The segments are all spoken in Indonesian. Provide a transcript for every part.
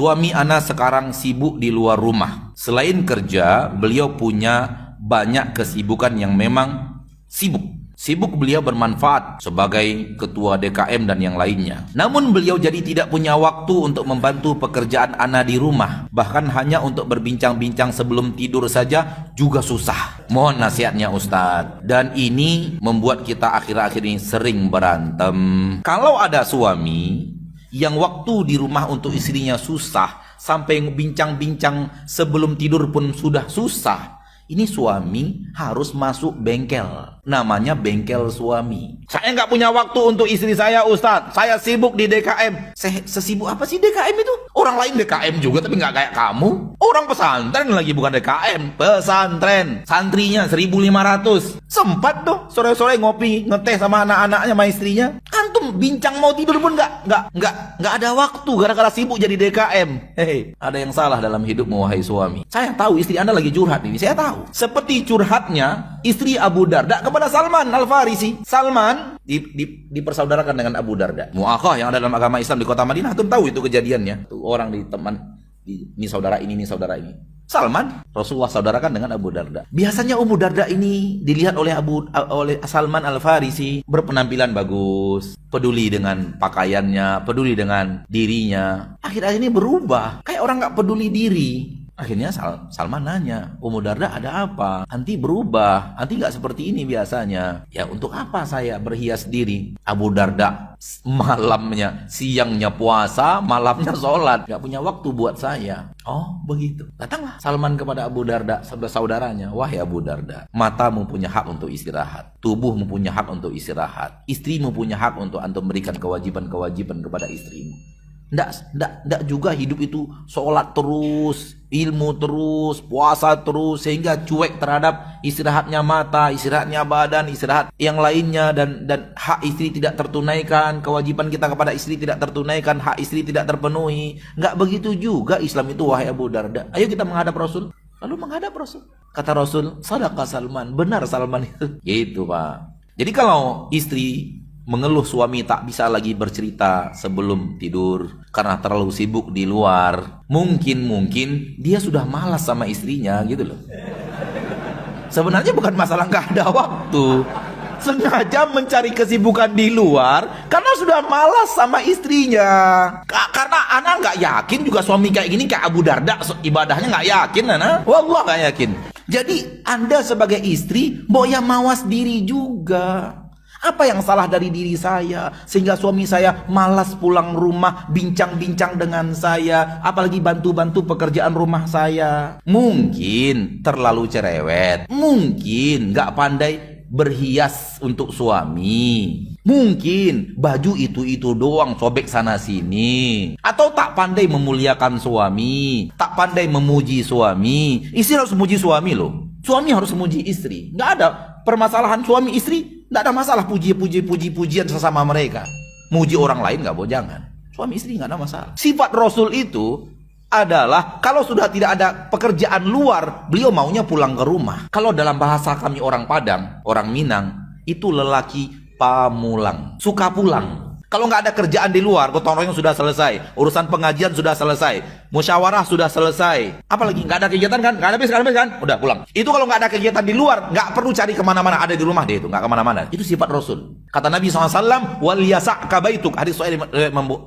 suami ana sekarang sibuk di luar rumah. Selain kerja, beliau punya banyak kesibukan yang memang sibuk. Sibuk beliau bermanfaat sebagai ketua DKM dan yang lainnya. Namun beliau jadi tidak punya waktu untuk membantu pekerjaan ana di rumah. Bahkan hanya untuk berbincang-bincang sebelum tidur saja juga susah. Mohon nasihatnya Ustadz. Dan ini membuat kita akhir-akhir ini sering berantem. Kalau ada suami yang waktu di rumah untuk istrinya susah, sampai bincang-bincang sebelum tidur pun sudah susah, ini suami harus masuk bengkel. Namanya bengkel suami. Saya nggak punya waktu untuk istri saya, Ustadz. Saya sibuk di DKM. Sesibuk apa sih DKM itu? Orang lain DKM juga tapi nggak kayak kamu. Orang pesantren lagi, bukan DKM. Pesantren. Santrinya 1.500. Sempat tuh sore-sore ngopi, ngeteh sama anak-anaknya, sama istrinya. Antum bincang mau tidur pun nggak ada waktu gara-gara sibuk jadi DKM. Hei, ada yang salah dalam hidupmu wahai suami. Saya tahu istri Anda lagi curhat ini. Saya tahu. Seperti curhatnya istri Abu Darda kepada Salman Al-Farisi. Salman dipersaudarakan dengan Abu Darda. Mu'akhah yang ada dalam agama Islam di kota Madinah, antum tahu itu kejadiannya. Tuh orang di teman, ini saudara ini saudara ini. Salman Rasulullah saudarakan dengan Abu Darda. Biasanya Abu Darda ini dilihat oleh Salman Al-Farisi berpenampilan bagus, peduli dengan pakaiannya, peduli dengan dirinya. Akhir-akhir ini berubah, kayak orang nggak peduli diri. Akhirnya Salman nanya, Ummu Darda ada apa? Anti berubah, anti nggak seperti ini biasanya. Ya untuk apa saya berhias diri? Abu Darda malamnya, siangnya puasa, malamnya sholat, nggak punya waktu buat saya. Oh begitu. Datanglah Salman kepada Abu Darda, saudaranya. Wahai Abu Darda, matamu punya hak untuk istirahat, tubuhmu punya hak untuk istirahat, istrimu punya hak untuk antum berikan kewajiban-kewajiban kepada istrimu. Nggak juga hidup itu sholat terus, ilmu terus, puasa terus, sehingga cuek terhadap istirahatnya mata, istirahatnya badan, istirahat yang lainnya, dan hak istri tidak tertunaikan, kewajiban kita kepada istri tidak tertunaikan, hak istri tidak terpenuhi. Nggak begitu juga Islam itu wahai Abu Darda. Ayo kita menghadap Rasul. Lalu menghadap Rasul. Kata Rasul, sadaqah Salman, benar Salman itu. Gitu Pak. Jadi kalau istri mengeluh suami tak bisa lagi bercerita sebelum tidur karena terlalu sibuk di luar, mungkin dia sudah malas sama istrinya gitu loh. Sebenarnya bukan masalah nggak ada waktu, sengaja mencari kesibukan di luar karena sudah malas sama istrinya. Karena anak nggak yakin juga suami kayak gini, kayak Abu Darda ibadahnya nggak yakin, anak wallah nggak yakin. Jadi Anda sebagai istri boya mawas diri juga. Apa yang salah dari diri saya sehingga suami saya malas pulang rumah bincang-bincang dengan saya, apalagi bantu-bantu pekerjaan rumah saya? Mungkin terlalu cerewet, mungkin nggak pandai berhias untuk suami, mungkin baju itu doang sobek sana sini, atau tak pandai memuliakan suami, tak pandai memuji suami. Istri harus memuji suami loh, suami harus memuji istri. Nggak ada permasalahan suami istri, nggak ada masalah pujian sesama mereka. Muji orang lain nggak boleh, jangan. Suami istri nggak ada masalah. Sifat Rasul itu adalah kalau sudah tidak ada pekerjaan luar, beliau maunya pulang ke rumah. Kalau dalam bahasa kami orang Padang, orang Minang, itu lelaki pamulang, suka pulang. Kalau nggak ada kerjaan di luar, gotong royong sudah selesai, urusan pengajian sudah selesai, musyawarah sudah selesai, apalagi nggak ada kegiatan kan, nggak habis kan, udah pulang. Itu kalau nggak ada kegiatan di luar, nggak perlu cari kemana-mana, ada di rumah dia itu, nggak kemana-mana. Itu sifat Rasul. Kata Nabi SAW, wal yasa'ka baituk, hadis sahih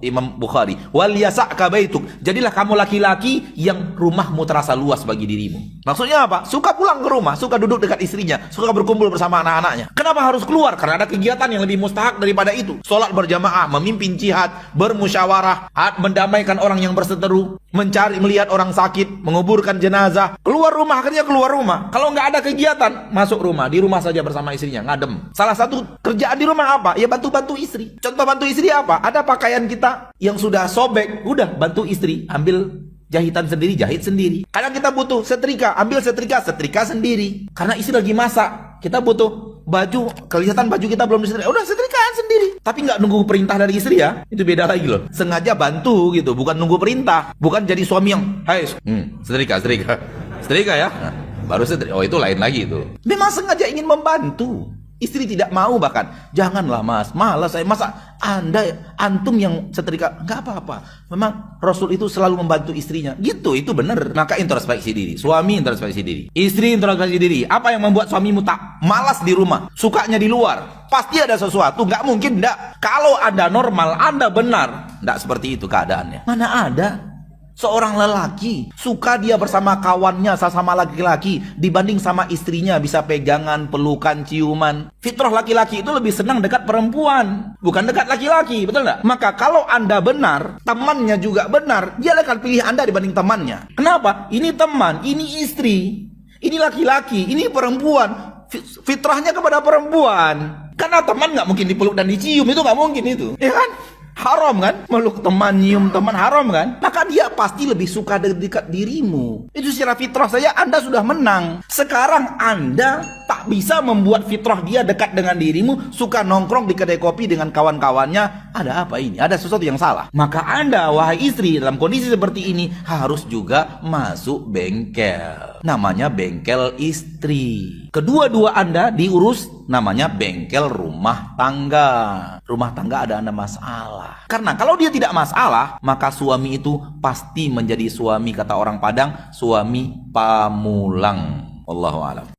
Imam Bukhari, wal yasa'ka baituk, jadilah kamu laki-laki yang rumahmu terasa luas bagi dirimu. Maksudnya apa? Suka pulang ke rumah, suka duduk dekat istrinya, suka berkumpul bersama anak-anaknya. Kenapa harus keluar? Karena ada kegiatan yang lebih mustahak daripada itu. Sholat berjamaah, memimpin jihad, bermusyawarah, mendamaikan orang yang berseteru, melihat orang sakit, menguburkan jenazah. Keluar rumah, akhirnya keluar rumah. Kalau nggak ada kegiatan, masuk rumah, di rumah saja bersama istrinya, ngadem. Salah satu kerjaan di rumah apa? Ya bantu-bantu istri. Contoh bantu istri apa? Ada pakaian kita yang sudah sobek, udah bantu istri, ambil jahitan sendiri, jahit sendiri. Kadang kita butuh setrika, ambil setrika sendiri. Karena istri lagi masak, kita butuh baju, kelihatan baju kita belum disetrika, udah setrikaan sendiri. Tapi nggak nunggu perintah dari istri ya, itu beda lagi loh. Sengaja bantu gitu, bukan nunggu perintah, bukan jadi suami yang, hai, setrika ya, nah, baru setrika. Oh itu lain lagi itu. Memang sengaja ingin membantu. Istri tidak mau bahkan. Janganlah mas, malas saya. Masa antum yang setrika? Enggak apa-apa. Memang Rasul itu selalu membantu istrinya. Gitu, itu benar. Maka introspeksi diri. Suami introspeksi diri. Istri introspeksi diri. Apa yang membuat suamimu tak malas di rumah? Sukanya di luar. Pasti ada sesuatu. Nggak mungkin enggak. Kalau Anda normal, Anda benar. Enggak seperti itu keadaannya. Mana ada seorang lelaki suka dia bersama kawannya, sama laki-laki, dibanding sama istrinya bisa pegangan, pelukan, ciuman. Fitrah laki-laki itu lebih senang dekat perempuan, bukan dekat laki-laki, betul nggak? Maka kalau Anda benar, temannya juga benar, dia akan pilih Anda dibanding temannya. Kenapa? Ini teman, ini istri, ini laki-laki, ini perempuan. Fitrahnya kepada perempuan. Karena teman nggak mungkin dipeluk dan dicium, itu nggak mungkin itu, ya kan? Haram kan? Meluk teman, nyium teman, haram kan? Maka dia pasti lebih suka dekat dirimu. Itu secara fitrah saja Anda sudah menang. Sekarang Anda tak bisa membuat fitrah dia dekat dengan dirimu, suka nongkrong di kedai kopi dengan kawan-kawannya. Ada apa ini? Ada sesuatu yang salah. Maka Anda, wahai istri, dalam kondisi seperti ini harus juga masuk bengkel. Namanya bengkel istri. Kedua-dua Anda diurus, namanya bengkel rumah tangga. Rumah tangga ada Anda masalah. Karena kalau dia tidak masalah, maka suami itu pasti menjadi suami, kata orang Padang, suami pamulang. Wallahu a'lam.